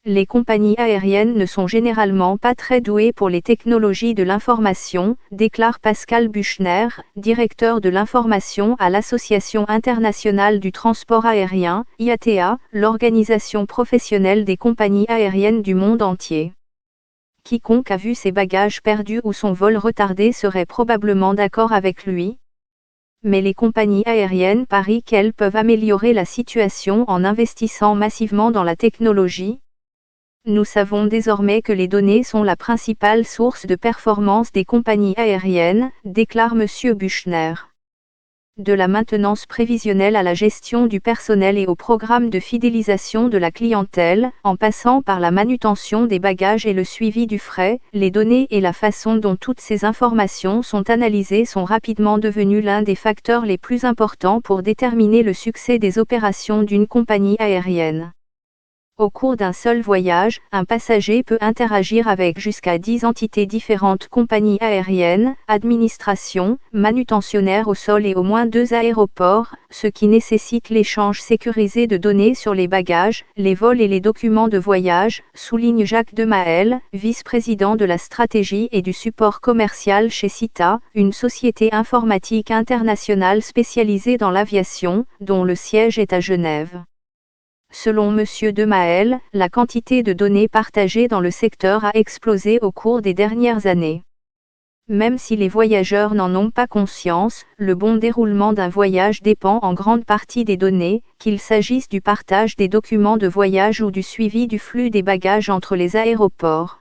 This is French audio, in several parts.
Les compagnies aériennes ne sont généralement pas très douées pour les technologies de l'information, déclare Pascal Buchner, directeur de l'information à l'Association internationale du transport aérien, IATA, l'organisation professionnelle des compagnies aériennes du monde entier. Quiconque a vu ses bagages perdus ou son vol retardé serait probablement d'accord avec lui. Mais les compagnies aériennes parient qu'elles peuvent améliorer la situation en investissant massivement dans la technologie. Nous savons désormais que les données sont la principale source de performance des compagnies aériennes, déclare M. Buchner. De la maintenance prévisionnelle à la gestion du personnel et au programme de fidélisation de la clientèle, en passant par la manutention des bagages et le suivi du fret, les données et la façon dont toutes ces informations sont analysées sont rapidement devenues l'un des facteurs les plus importants pour déterminer le succès des opérations d'une compagnie aérienne. Au cours d'un seul voyage, un passager peut interagir avec jusqu'à 10 entités différentes: compagnies aériennes, administration, manutentionnaires au sol et au moins 2 aéroports, ce qui nécessite l'échange sécurisé de données sur les bagages, les vols et les documents de voyage, souligne Jacques Demaël, vice-président de la stratégie et du support commercial chez SITA, une société informatique internationale spécialisée dans l'aviation, dont le siège est à Genève. Selon M. Demaël, la quantité de données partagées dans le secteur a explosé au cours des dernières années. Même si les voyageurs n'en ont pas conscience, le bon déroulement d'un voyage dépend en grande partie des données, qu'il s'agisse du partage des documents de voyage ou du suivi du flux des bagages entre les aéroports.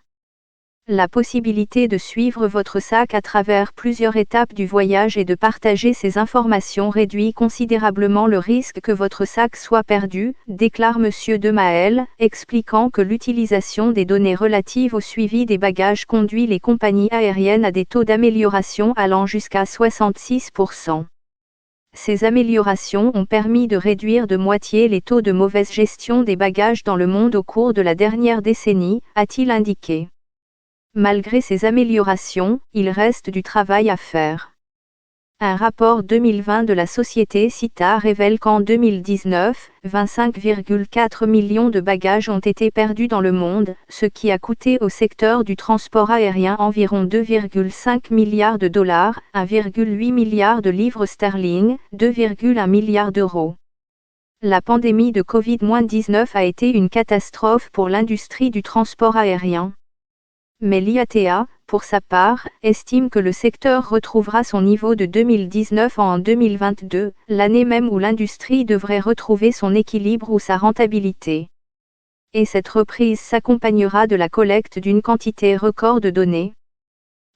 La possibilité de suivre votre sac à travers plusieurs étapes du voyage et de partager ces informations réduit considérablement le risque que votre sac soit perdu, déclare M. Demaël, expliquant que l'utilisation des données relatives au suivi des bagages conduit les compagnies aériennes à des taux d'amélioration allant jusqu'à 66%. Ces améliorations ont permis de réduire de moitié les taux de mauvaise gestion des bagages dans le monde au cours de la dernière décennie, a-t-il indiqué. Malgré ces améliorations, il reste du travail à faire. Un rapport 2020 de la société SITA révèle qu'en 2019, 25,4 millions de bagages ont été perdus dans le monde, ce qui a coûté au secteur du transport aérien environ 2,5 milliards de dollars, 1,8 milliard de livres sterling, 2,1 milliards d'euros. La pandémie de Covid-19 a été une catastrophe pour l'industrie du transport aérien. Mais l'IATA, pour sa part, estime que le secteur retrouvera son niveau de 2019 en 2022, l'année même où l'industrie devrait retrouver son équilibre ou sa rentabilité. Et cette reprise s'accompagnera de la collecte d'une quantité record de données.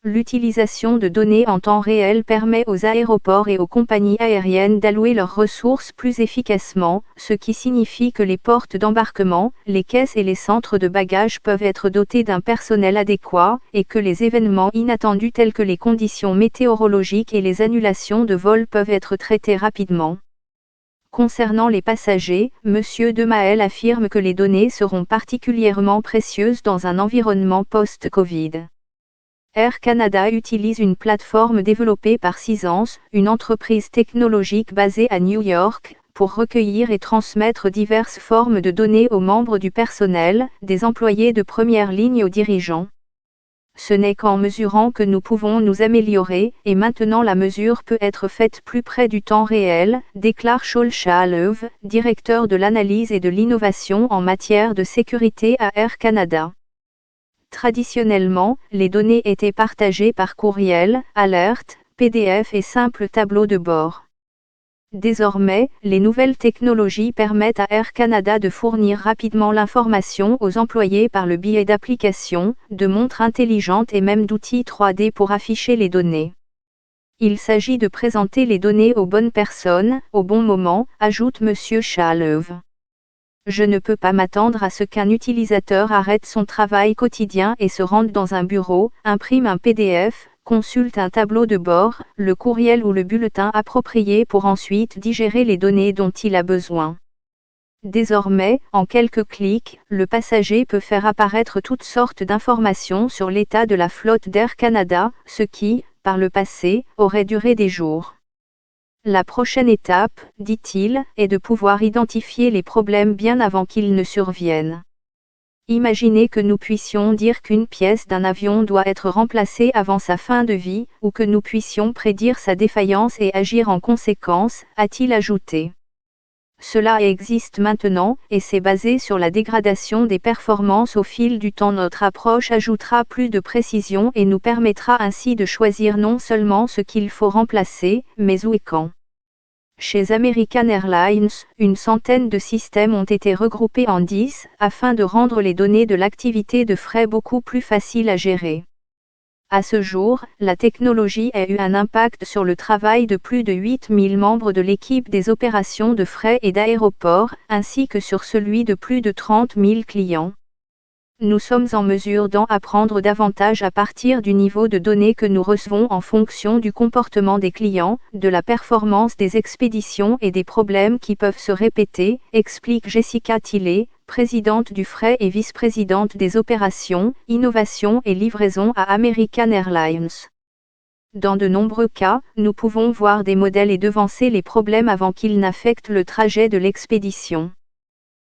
L'utilisation de données en temps réel permet aux aéroports et aux compagnies aériennes d'allouer leurs ressources plus efficacement, ce qui signifie que les portes d'embarquement, les caisses et les centres de bagages peuvent être dotés d'un personnel adéquat, et que les événements inattendus tels que les conditions météorologiques et les annulations de vols peuvent être traités rapidement. Concernant les passagers, M. Demaël affirme que les données seront particulièrement précieuses dans un environnement post-Covid. Air Canada utilise une plateforme développée par Seasens, une entreprise technologique basée à New York, pour recueillir et transmettre diverses formes de données aux membres du personnel, des employés de première ligne aux dirigeants. Ce n'est qu'en mesurant que nous pouvons nous améliorer, et maintenant la mesure peut être faite plus près du temps réel, déclare Shaul Shalev, directeur de l'analyse et de l'innovation en matière de sécurité à Air Canada. Traditionnellement, les données étaient partagées par courriel, alerte, PDF et simple tableau de bord. Désormais, les nouvelles technologies permettent à Air Canada de fournir rapidement l'information aux employés par le biais d'applications, de montres intelligentes et même d'outils 3D pour afficher les données. Il s'agit de présenter les données aux bonnes personnes, au bon moment, ajoute M. Shalev. Je ne peux pas m'attendre à ce qu'un utilisateur arrête son travail quotidien et se rende dans un bureau, imprime un PDF, consulte un tableau de bord, le courriel ou le bulletin approprié pour ensuite digérer les données dont il a besoin. Désormais, en quelques clics, le passager peut faire apparaître toutes sortes d'informations sur l'état de la flotte d'Air Canada, ce qui, par le passé, aurait duré des jours. La prochaine étape, dit-il, est de pouvoir identifier les problèmes bien avant qu'ils ne surviennent. Imaginez que nous puissions dire qu'une pièce d'un avion doit être remplacée avant sa fin de vie, ou que nous puissions prédire sa défaillance et agir en conséquence, a-t-il ajouté. Cela existe maintenant, et c'est basé sur la dégradation des performances au fil du temps. Notre approche ajoutera plus de précision et nous permettra ainsi de choisir non seulement ce qu'il faut remplacer, mais où et quand. Chez American Airlines, une centaine de systèmes ont été regroupés en 10, afin de rendre les données de l'activité de frais beaucoup plus faciles à gérer. À ce jour, la technologie a eu un impact sur le travail de plus de 8000 membres de l'équipe des opérations de frais et d'aéroports, ainsi que sur celui de plus de 30 000 clients. Nous sommes en mesure d'en apprendre davantage à partir du niveau de données que nous recevons en fonction du comportement des clients, de la performance des expéditions et des problèmes qui peuvent se répéter, explique Jessica Tilley, présidente du fret et vice-présidente des opérations, innovation et livraison à American Airlines. Dans de nombreux cas, nous pouvons voir des modèles et devancer les problèmes avant qu'ils n'affectent le trajet de l'expédition.